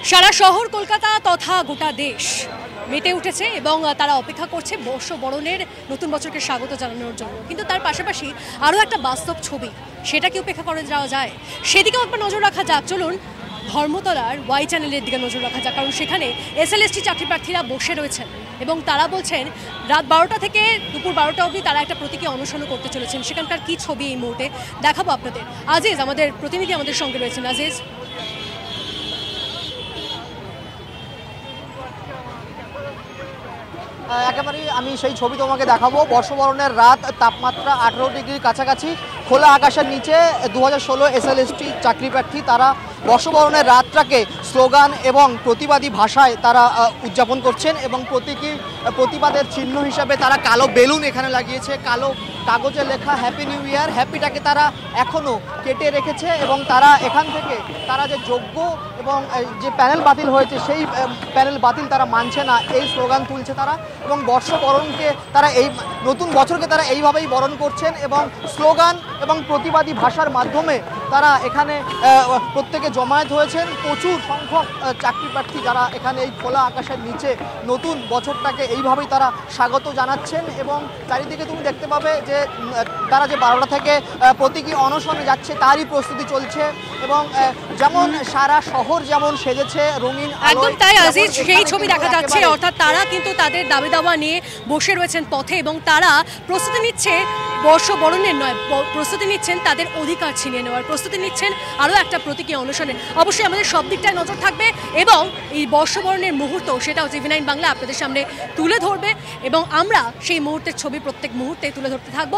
সারা শহর কলকাতা তথা গোটা দেশ মেতে উঠেছে এবং তারা অপেক্ষা করছে বর্ষবরণের নতুন বছরকে স্বাগত জানানোর জন্য। কিন্তু তার পাশাপাশি আরও একটা বাস্তব ছবি, সেটা কি উপেক্ষা করে যাওয়া যায়? সেদিকেও একবার নজর রাখা যাক। চলুন ধর্মতলার ওয়াই চ্যানেলের দিকে নজর রাখা যাক, কারণ সেখানে এসএলএসটি চাকরি প্রার্থীরা বসে রয়েছেন এবং তারা বলছেন রাত 12টা থেকে দুপুর 12টা অবধি তারা একটা প্রতীকী অনশনও করতে চলেছেন। সেখানকার কি ছবি এই মুহূর্তে দেখাবো আপনাদের। আজিজ আমাদের প্রতিনিধি আমাদের সঙ্গে রয়েছেন। আজিজ, একেবারেই আমি সেই ছবি তোমাকে দেখাবো। বর্ষবরণের রাত, তাপমাত্রা 18 ডিগ্রির কাছাকাছি, খোলা আকাশের নিচে 2016 এসএলএসটি চাকরি প্রার্থী তারা বর্ষবরণের রাতটাকে স্লোগান এবং প্রতিবাদী ভাষায় তারা উদযাপন করছেন এবং প্রতিবাদের চিহ্ন হিসাবে তারা কালো বেলুন এখানে লাগিয়েছে। কালো কাগজে লেখা হ্যাপি নিউ ইয়ার, হ্যাপিটাকে তারা এখনও কেটে রেখেছে এবং তারা এখান থেকে তারা যে যোগ্য এবং যে প্যানেল বাতিল হয়েছে সেই প্যানেল বাতিল তারা মানছে না, এই স্লোগান তুলছে তারা। এবং বর্ষবরণকে তারা এই নতুন বছরকে তারা এইভাবেই বরণ করছেন এবং স্লোগান এবং প্রতিবাদী ভাষার মাধ্যমে তারা এখানে প্রত্যেকে জমায়েত হয়েছেন। প্রচুর সংখ্যক চাকরি প্রার্থী যারা এখানে এই খোলা আকাশের নিচে নতুন বছরটাকে এইভাবেই তারা স্বাগত জানাচ্ছেন এবং চারিদিকে তুমি দেখতে পাবে যে তারা যে 12টা থেকে প্রতীকী অনশনে যাচ্ছে তারই প্রস্তুতি চলছে এবং যেমন সারা শহর যেমন সেজেছে রঙিন একদম তাই আজিজ, সেই ছবি দেখা যাচ্ছে। অর্থাৎ তারা কিন্তু তাদের দাবি দাওয়া নিয়ে বসে রয়েছেন পথে এবং তারা প্রস্তুতি নিচ্ছে বর্ষবরণের নয়, প্রস্তুতি নিচ্ছেন তাদের অধিকার ছিনিয়ে নেওয়ার, প্রস্তুতি নিচ্ছেন আরও একটা প্রতীকী অনশনে। অবশ্যই আমাদের সব দিকটায় নজর থাকবে এবং এই বর্ষবরণের মুহূর্ত সেটাও টিভি9 বাংলা আপনাদের সামনে তুলে ধরবে এবং আমরা সেই মুহূর্তের ছবি প্রত্যেক মুহূর্তে তুলে ধরতে থাকবো।